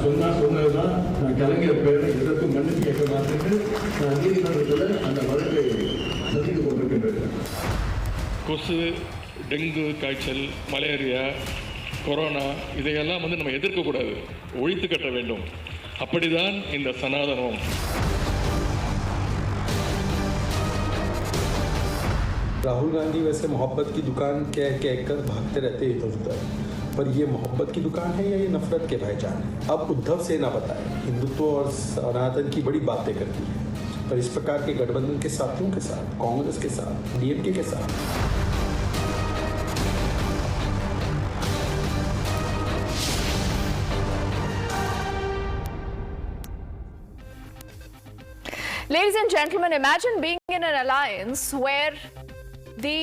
சொன்னதுதான் கலைஞர் பேரை எதற்கும் மன்னிப்பு கேட்க மாட்டேன்னு நீதிமன்றத்தில் அந்த வழக்கை சந்தித்துக் கொண்டிருக்கின்றது. கொசு, டெங்கு காய்ச்சல், மலேரியா, கொரோனா இதையெல்லாம் நம்ம எதிர்க்கக்கூடாது, ஒழித்து கட்ட வேண்டும். அப்படிதான் இந்த சனாதனம். राहुल गांधी वैसे मोहब्बत की दुकान कहकर भागते रहते हैं इधर उधर, पर ये मोहब्बत की दुकान है या ये नफरत के भाईजान है? अब उद्धव सेना बताए, हिंदुत्व और सनातन की बड़ी बातें करती है, पर इस प्रकार के गठबंधन के साथियों के साथ, कांग्रेस के साथ, डीएमके के साथ Ladies and gentlemen, imagine being in an alliance where the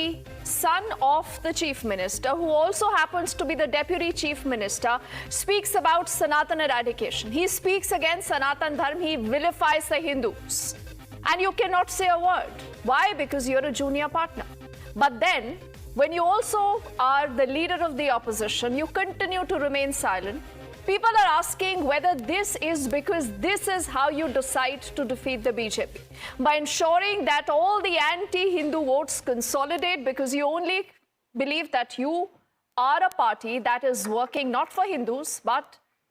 son of the chief minister, who also happens to be the deputy chief minister, speaks about Sanatan eradication. He speaks against Sanatan Dharma. He vilifies the Hindus. And you cannot say a word. Why? Because you're a junior partner. But then, when you also are the leader of the opposition, you continue to remain silent. People are asking whether this is because this is how you decide to defeat the BJP. By ensuring that all the anti-Hindu votes consolidate because you only believe that you are a party that is working not for Hindus but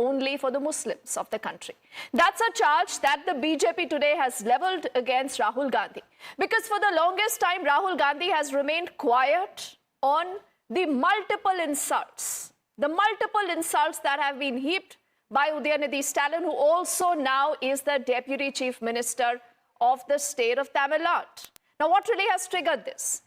only for the Muslims of the country. That's a charge that the BJP today has leveled against Rahul Gandhi. Because for the longest time, Rahul Gandhi has remained quiet on the multiple insults that have been heaped by Udhayanidhi Stalin, who also now is the Deputy Chief Minister of the state of Tamil Nadu. Now, what really has triggered this?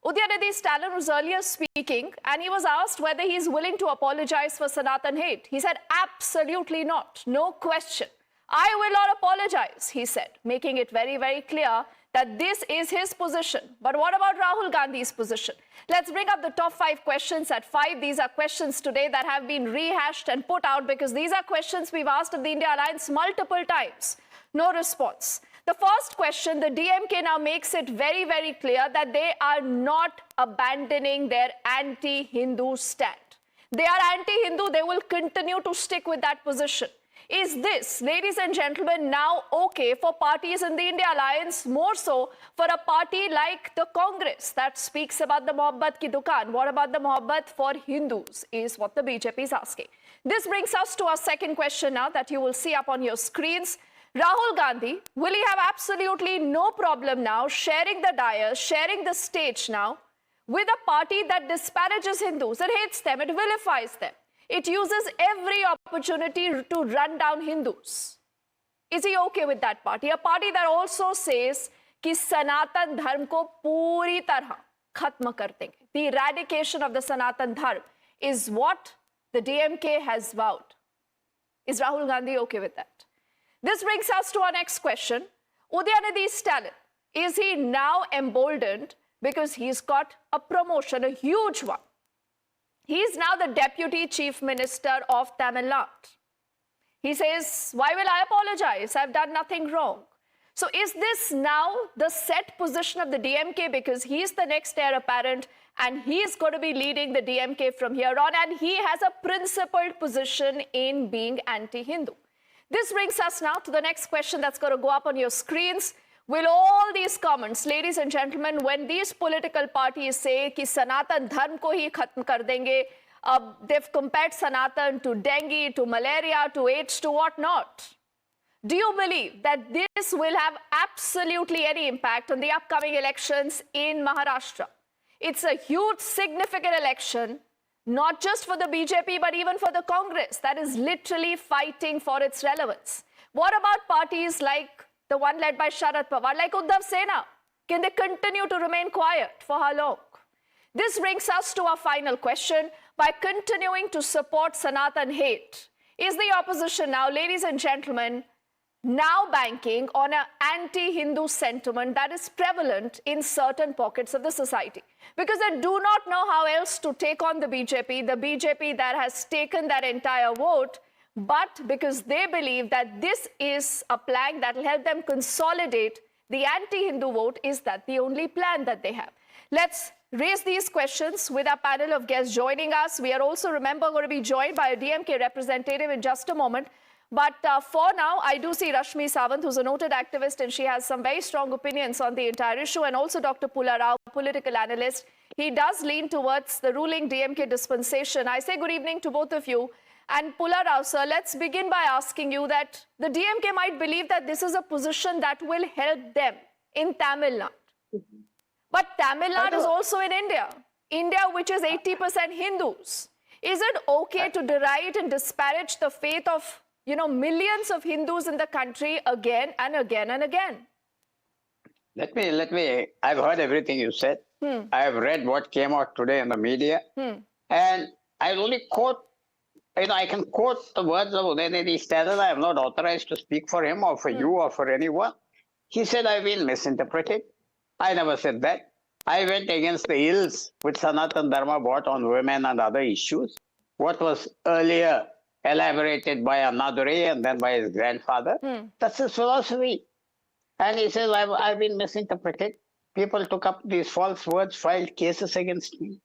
Udhayanidhi Stalin was earlier speaking and he was asked whether he is willing to apologize for Sanatan hate. He said, absolutely not, no question. I will not apologize, he said, making it very, very clear that this is his position. But what about Rahul Gandhi's position? Let's bring up the top 5 questions at 5. These are questions today that have been rehashed and put out because these are questions we've asked of the India Alliance multiple times. No response. The first question, the DMK now makes it very, very clear that they are not abandoning their anti-Hindu stand. They are anti-Hindu. They will continue to stick with that position. Is this, ladies and gentlemen, now okay for parties in the India Alliance, more so for a party like the Congress that speaks about the Mohabbat ki dukaan? What about the Mohabbat for Hindus is what the BJP is asking. This brings us to our second question now that you will see up on your screens. Rahul Gandhi, will he have absolutely no problem now sharing the dais, sharing the stage now with a party that disparages Hindus, it hates them, it vilifies them? It uses every opportunity to run down Hindus. Is he okay with that party? A party that also says कि Sanatan Dharma को पूरी तरह खत्म कर देंगे. The eradication of the Sanatan Dharma is what the DMK has vowed. Is Rahul Gandhi okay with that? This brings us to our next question. Udhayanidhi Stalin, is he now emboldened because he's got a promotion, a huge one? He is now the Deputy Chief Minister of Tamil Nadu. He says, why will I apologize? I've done nothing wrong. So is this now the set position of the DMK because he's the next heir apparent and he's going to be leading the DMK from here on and he has a principled position in being anti-Hindu? This brings us now to the next question that's going to go up on your screens. Will all these comments, ladies and gentlemen, when these political parties say कि सनातन धर्म को ही खत्म कर देंगे, they've compared Sanatan to dengue, to malaria, to AIDS, to what not? Do you believe that this will have absolutely any impact on the upcoming elections in Maharashtra? It's a huge, significant election, not just for the BJP, but even for the Congress that is literally fighting for its relevance. What about parties like the one led by Sharad Pawar, like Uddhav Sena? Can they continue to remain quiet? For how long? This brings us to our final question. By continuing to support Sanatan hate, is the opposition now, ladies and gentlemen, now banking on an anti-Hindu sentiment that is prevalent in certain pockets of the society? Because they do not know how else to take on the BJP that has taken that entire vote, but because they believe that this is a plan that will help them consolidate the anti-Hindu vote, is that the only plan that they have? Let's raise these questions with our panel of guests joining us. We are also, remember, going to be joined by a DMK representative in just a moment. But for now, I do see Rashmi Sawant, who's a noted activist, and she has some very strong opinions on the entire issue, and also Dr. Pula Rao, political analyst. He does lean towards the ruling DMK dispensation. I say good evening to both of you. And Pula Rao, sir, let's begin by asking you that the DMK might believe that this is a position that will help them in Tamil Nadu. But Tamil Nadu is also in India. India, which is 80% Hindus. Is it okay to deride and disparage the faith of, millions of Hindus in the country again and again and again? Let me, I've heard everything you said. I have read what came out today in the media. And I'll only quote, I can quote the words of Udhayanidhi Stalin. I am not authorized to speak for him or for you or for anyone. He said, I've been misinterpreted. I never said that. I went against the ills which Sanatan Dharma brought on women and other issues. What was earlier elaborated by a Nadu and then by his grandfather. That's his philosophy. And he says, I've been misinterpreted. People took up these false words, filed cases against me.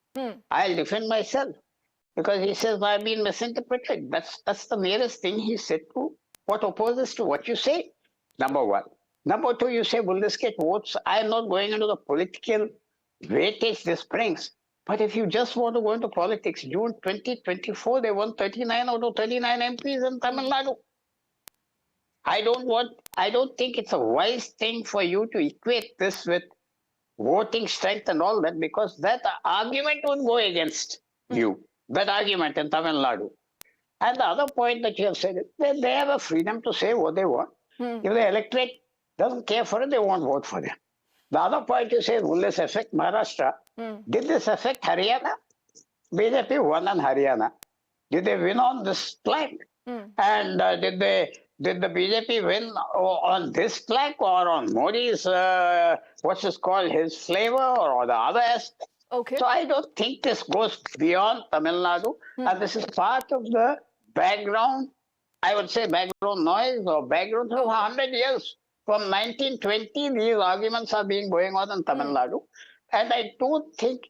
I'll defend myself. Because he says, I've been misinterpreted. That's the merest thing he said to what opposes to what you say. Number one. Number two, you say, will this get votes? I'm not going into the political weightage this brings. But if you just want to go into politics, June 2024, they won 39 out of 39 MPs in Tamil Nadu. I don't think it's a wise thing for you to equate this with voting strength and all that, because that argument would go against you. That argument in Tamil Nadu. And the other point that you have said is that they have a freedom to say what they want. If the electorate doesn't care for it, they won't vote for them. The other point you say, will this affect Maharashtra? Did this affect Haryana? BJP won in Haryana. Did they win on this flank? And did the BJP win on this flank or on Modi's, what's it called, his flavor or the other aspect? Okay. So I don't think this goes beyond Tamil Nadu. And this is part of the background, I would say background noise or background of 100 years. From 1920, these arguments are being going on in Tamil Nadu. And I don't think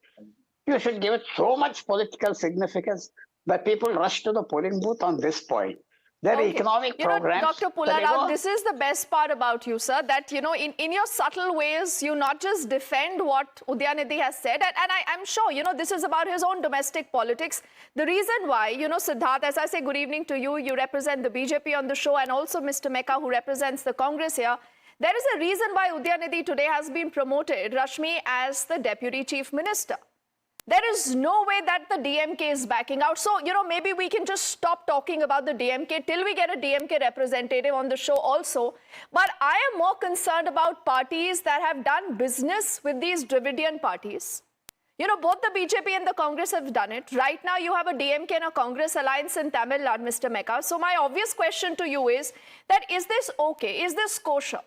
you should give it so much political significance that people rush to the polling booth on this point. Their economic programs. Dr. Pula Rao, this is the best part about you, sir, that, in your subtle ways, you not just defend what Udhayanidhi has said, and I'm sure, this is about his own domestic politics. The reason why, Siddharth, as I say good evening to you, you represent the BJP on the show, and also Mr. Mecca, who represents the Congress here. There is a reason why Udhayanidhi today has been promoted, Rashmi, as the Deputy Chief Minister. There is no way that the DMK is backing out. So, maybe we can just stop talking about the DMK till we get a DMK representative on the show also. But I am more concerned about parties that have done business with these Dravidian parties. Both the BJP and the Congress have done it. Right now, you have a DMK and a Congress alliance in Tamil Nadu, Mr. Mecca. So, my obvious question to you is that is this okay? Is this kosher?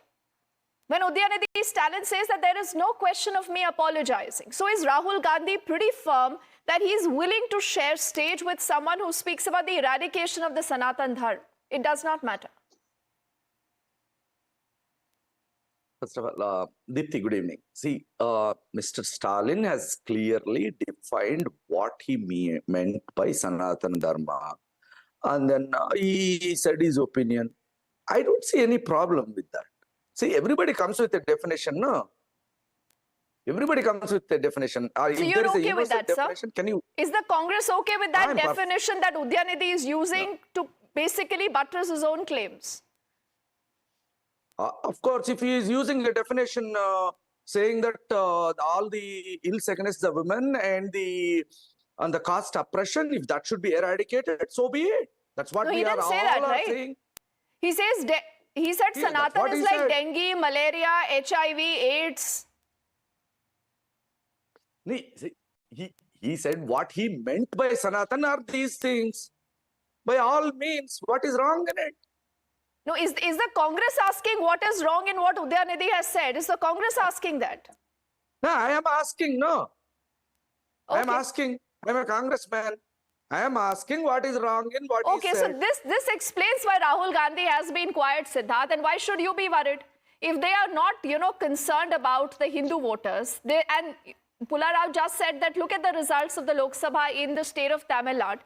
When Udhayanidhi Stalin says that there is no question of me apologizing. So is Rahul Gandhi pretty firm that he's willing to share stage with someone who speaks about the eradication of the Sanatan Dharma? It does not matter. First of all, Dipti, good evening. See, Mr. Stalin has clearly defined what he meant by Sanatan Dharma. And then he said his opinion. I don't see any problem with that. See, everybody comes with a definition, no? Everybody comes with a definition. So you're okay with that, sir? Is the Congress okay with that definition that Udhayanidhi is using to basically buttress his own claims? Of course, if he is using a definition saying that all the ills against the women and the caste oppression, if that should be eradicated, so be it. That's what we are all saying. He says... He said Sanatan is like dengue, malaria, HIV, AIDS. He said what he meant by Sanatan are these things. By all means, what is wrong in it? No, is the Congress asking what is wrong in what Udhayanidhi has said? Is the Congress asking that? No, I am asking, no. Okay. I am asking. I am a congressman. I am asking what is wrong in what he said. Okay, so this explains why Rahul Gandhi has been quiet, Siddharth, and why should you be worried? If they are not, concerned about the Hindu voters, and Pula Rao just said that look at the results of the Lok Sabha in the state of Tamil Nadu.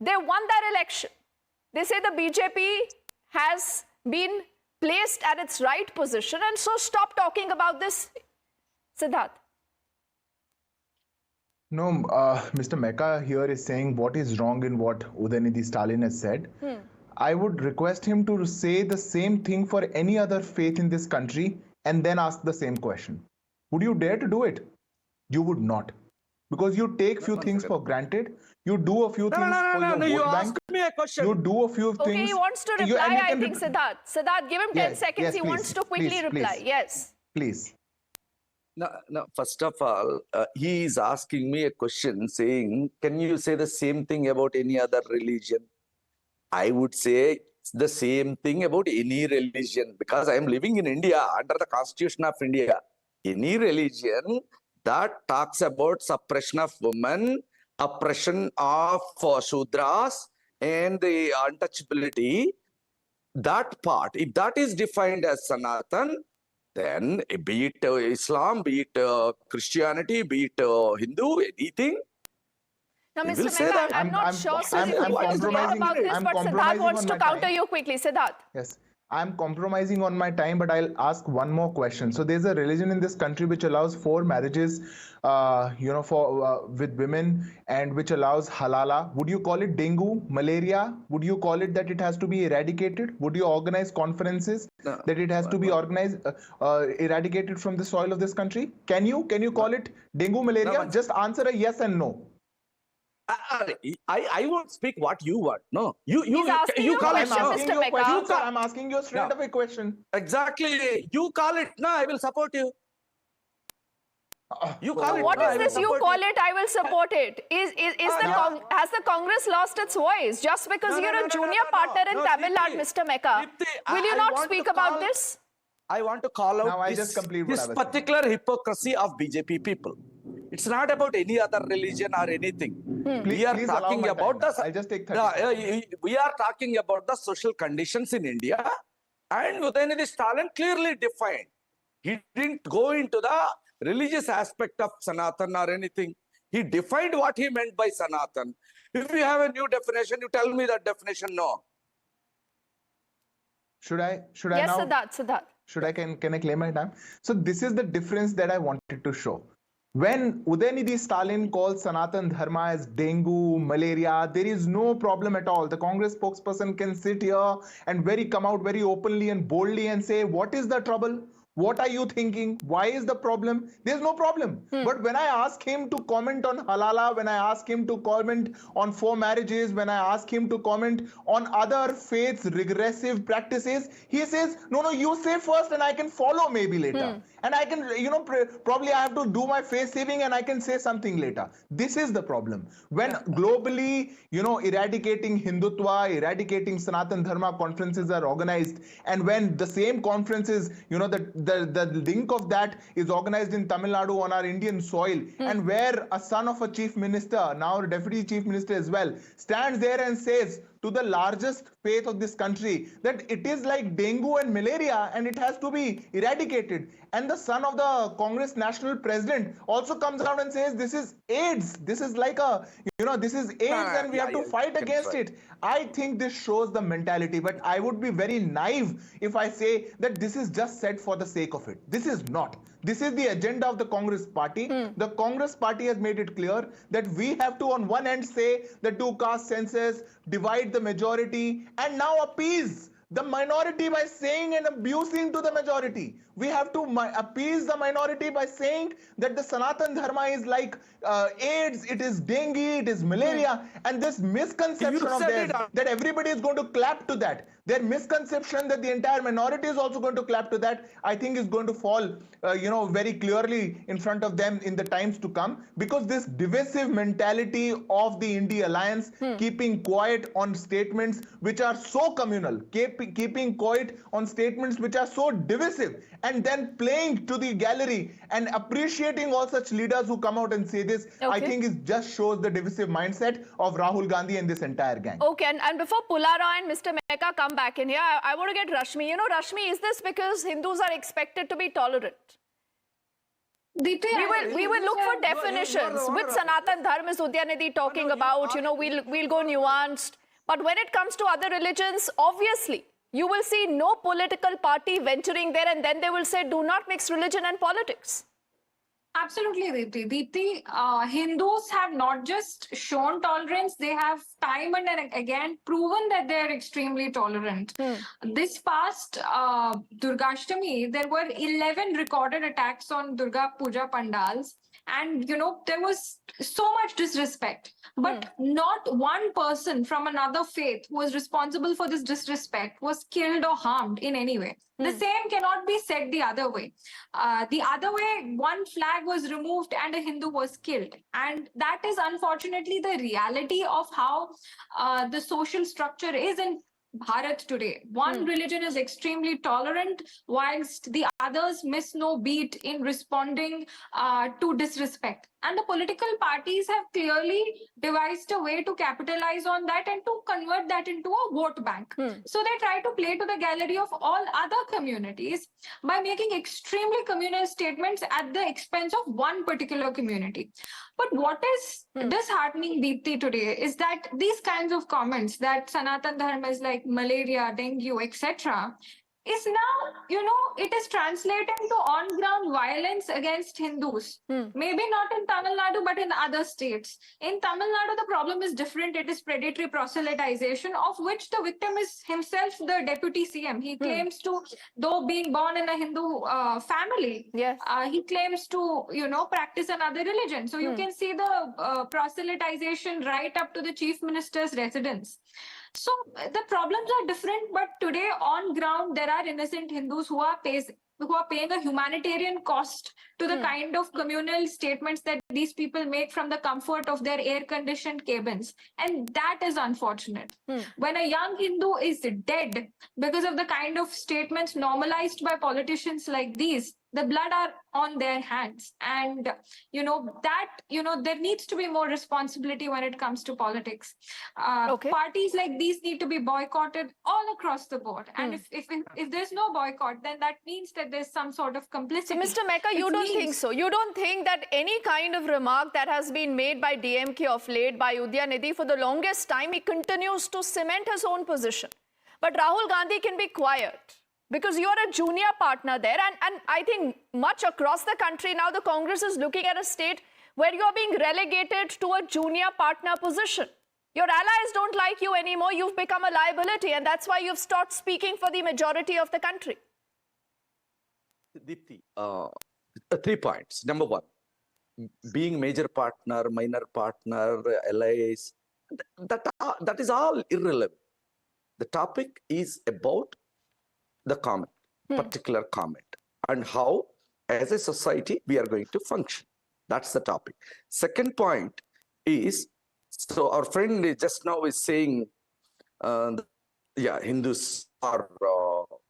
They won that election. They say the BJP has been placed at its right position, and so stop talking about this, Siddharth. No, Mr. Mecca here is saying what is wrong in what Udhayanidhi Stalin has said. I would request him to say the same thing for any other faith in this country and then ask the same question. Would you dare to do it? You would not. Because you take few things for granted. You do a few things for your vote you bank. asked me a question. You do a few things. Okay, he wants to reply, I think, Siddharth. Siddharth, give him 10 Yes, seconds. yes, He wants please, to quickly please, reply. please. Yes. Please. No, first of all, he is asking me a question saying, can you say the same thing about any other religion? I would say the same thing about any religion because I am living in India under the Constitution of India. Any religion that talks about suppression of women, oppression of Shudras, and the untouchability, that part, if that is defined as Sanatan, then be it Islam, be it Christianity, be it Hindu, anything. Now, You Mr. will say Mecca, that. I'm not sure, sir, you I'm will be clear compromising- about this, I'm but Siddharth compromising wants on to my counter time. you quickly. Siddharth. Yes, I'm compromising on my time, but I'll ask one more question. So there's a religion in this country which allows 4 marriages, with women, and which allows halala. Would you call it dengue, malaria? Would you call it that it has to be eradicated? Would you organize conferences No. that it has to be organized, eradicated from the soil of this country? Can you call it dengue, malaria? No, Just answer a yes and no. I won't speak what you want. No, you He's asking you a call it. question, No. I'm asking Mr. you a Mecca. question, sir. You I'm asking you a straight No. away question. Exactly. You call it. No, I will support you. You call it. What no, I is will this? You support call it, I will support it. Has the Congress lost its voice just because you're a junior partner in Tamil Nadu, Mr. Mecca? Will you not speak about this? I want to call out Now I this, just complete what this I was saying. particular hypocrisy of BJP people. It's not about any other religion or anything. We are Please allow talking my about time the. now. I'll just take 30 we are talking about the social conditions in India, and Udhayanidhi Stalin clearly defined. He didn't go into the religious aspect of Sanatan or anything. He defined what he meant by Sanatan. If you have a new definition, you tell me that definition. No. Should I Yes, now? Siddharth. Can I claim my time? So this is the difference that I wanted to show. When Udhayanidhi Stalin calls Sanatan Dharma as dengue, malaria, there is no problem at all. The Congress spokesperson can sit here and come out very openly and boldly and say, what is the trouble? What are you thinking? Why is the problem? There's no problem. But when I ask him to comment on halala, when I ask him to comment on 4 marriages, when I ask him to comment on other faiths, regressive practices, he says, no, you say first and I can follow maybe later. And I can, probably I have to do my face saving and I can say something later. This is the problem. When globally, eradicating Hindutva, eradicating Sanatan Dharma conferences are organized, and when the same conferences, the link of that is organized in Tamil Nadu on our Indian soil, and where a son of a chief minister, now a deputy chief minister as well, stands there and says to the largest faith of this country that it is like dengue and malaria and it has to be eradicated. And the son of the Congress national president also comes out and says this is AIDS. This is like this is AIDS and we have to fight against it. I think this shows the mentality, but I would be very naive if I say that this is just said for the sake of it. This is not. This is the agenda of the Congress party. The Congress party has made it clear that we have to on one end say the 2-caste census, divide the majority, and now appease the minority by saying and abusing to the majority. We have to appease the minority by saying that the Sanatan Dharma is like AIDS, it is dengue, it is malaria, and this misconception of theirs that everybody is going to clap to that. Their misconception that the entire minority is also going to clap to that, I think is going to fall, very clearly in front of them in the times to come, because this divisive mentality of the India Alliance, keeping quiet on statements which are so communal, keeping quiet on statements which are so divisive, and then playing to the gallery and appreciating all such leaders who come out and say this, I think it just shows the divisive mindset of Rahul Gandhi and this entire gang. Okay, and before Pulara and Mr. Mecca come back in here, I want to get Rashmi. Rashmi, is this because Hindus are expected to be tolerant? We will look for definitions. With Sanatan Dharma, Udhayanidhi talking about, we'll go nuanced. But when it comes to other religions, obviously, You will see no political party venturing there, and then they will say, do not mix religion and politics. Absolutely, Deepti. Deepti, Hindus have not just shown tolerance, they have time and again proven that they are extremely tolerant. This past Durgashtami, there were 11 recorded attacks on Durga Puja pandals. And, you know, there was so much disrespect. But not one person from another faith who was responsible for this disrespect was killed or harmed in any way. The same cannot be said the other way. The other way, one flag was removed and a Hindu was killed. And that is unfortunately the reality of how the social structure is in Bharat today. One religion is extremely tolerant, whilst the others miss no beat in responding to disrespect. And the political parties have clearly devised a way to capitalize on that and to convert that into a vote bank. So they try to play to the gallery of all other communities by making extremely communal statements at the expense of one particular community. But what is disheartening, Deepti, today is that these kinds of comments that Sanatan Dharma is like malaria, dengue, etc., is now, you know, it is translating to on-ground violence against Hindus. Maybe not in Tamil Nadu, but in other states. In Tamil Nadu, the problem is different. It is predatory proselytization, of which the victim is himself the deputy CM. He claims to, though being born in a Hindu family, he claims to, you know, practice another religion. So you can see the proselytization right up to the chief minister's residence. So the problems are different, but today on ground, there are innocent Hindus who are paying a humanitarian cost to the kind of communal statements that these people make from the comfort of their air-conditioned cabins. And that is unfortunate. When a young Hindu is dead because of the kind of statements normalized by politicians like these, the blood are on their hands. And, you know, that, you know, there needs to be more responsibility when it comes to politics. Parties like these need to be boycotted all across the board. And if there's no boycott, then that means that there's some sort of complicity. So, Mr. Mecca, you don't think so? You don't think that any kind of remark that has been made by DMK of late, by Udhayanidhi, for the longest time, he continues to cement his own position. But Rahul Gandhi can be quiet, because you're a junior partner there, and I think much across the country now the Congress is looking at a state where you're being relegated to a junior partner position. Your allies don't like you anymore, you've become a liability, and that's why you've stopped speaking for the majority of the country. Deepti, 3 points. Number one, being major partner, minor partner, allies, that is all irrelevant. The topic is about the comment, particular comment, and how, as a society, we are going to function. That's the topic. Second point is, so our friend just now is saying, Hindus are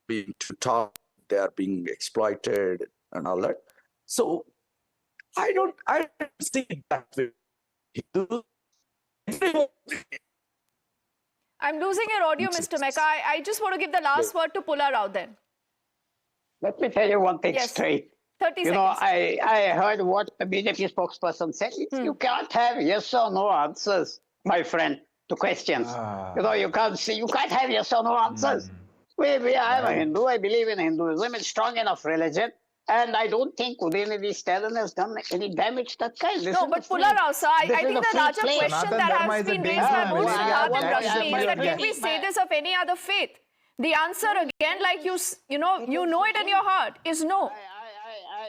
being too tough, they are being exploited and all that. So I don't see it that way. I'm losing your audio, Mr. Mecca. I just want to give the last word to Pula Rao then. Let me tell you one thing straight. 30 you seconds. know, I heard what the BJP spokesperson said. You can't have yes or no answers, my friend, to questions. You know, you can't have yes or no answers. I'm a Hindu. I believe in Hinduism. It's strong enough religion. And I don't think Udhayanidhi Stalin has done any damage that kind. No, but Pula Rao, sir, I think the larger question that has been raised by both Siddharth and Rashmi is that can we say this of any other faith? The answer again, like you know it in your heart, is no.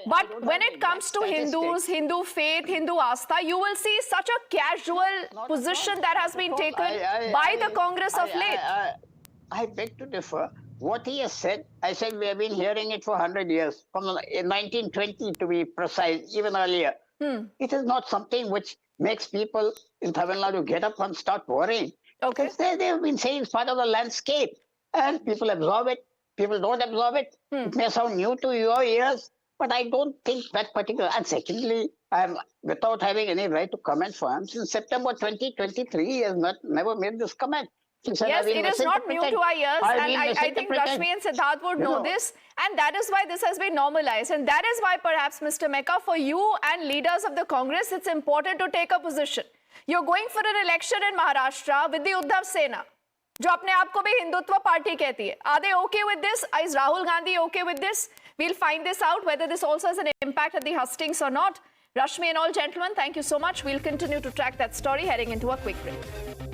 But when it comes to Hindus, Hindu faith, Hindu Astha, you will see such a casual position that has been taken by the Congress of late. I beg to differ. What he has said, I said we have been hearing it for 100 years, from 1920 to be precise, even earlier. It is not something which makes people in Tamil Nadu get up and start worrying. They have been saying it's part of the landscape, and people absorb it, people don't absorb it. It may sound new to your ears, but I don't think that particular. And secondly, without having any right to comment for him, since September 2023, he has never made this comment. Yes, it is not new to our ears, and I think Rashmi and Siddharth would know this, and that is why this has been normalized, and that is why perhaps, Mr. Mecca, for you and leaders of the Congress, it's important to take a position. You're going for an election in Maharashtra with the Uddhav Sena. जो अपने आप को भी Hindutva party कहती है. Are they okay with this? Is Rahul Gandhi okay with this? We'll find this out, whether this also has an impact at the hustings or not. Rashmi and all gentlemen, thank you so much. We'll continue to track that story heading into a quick break.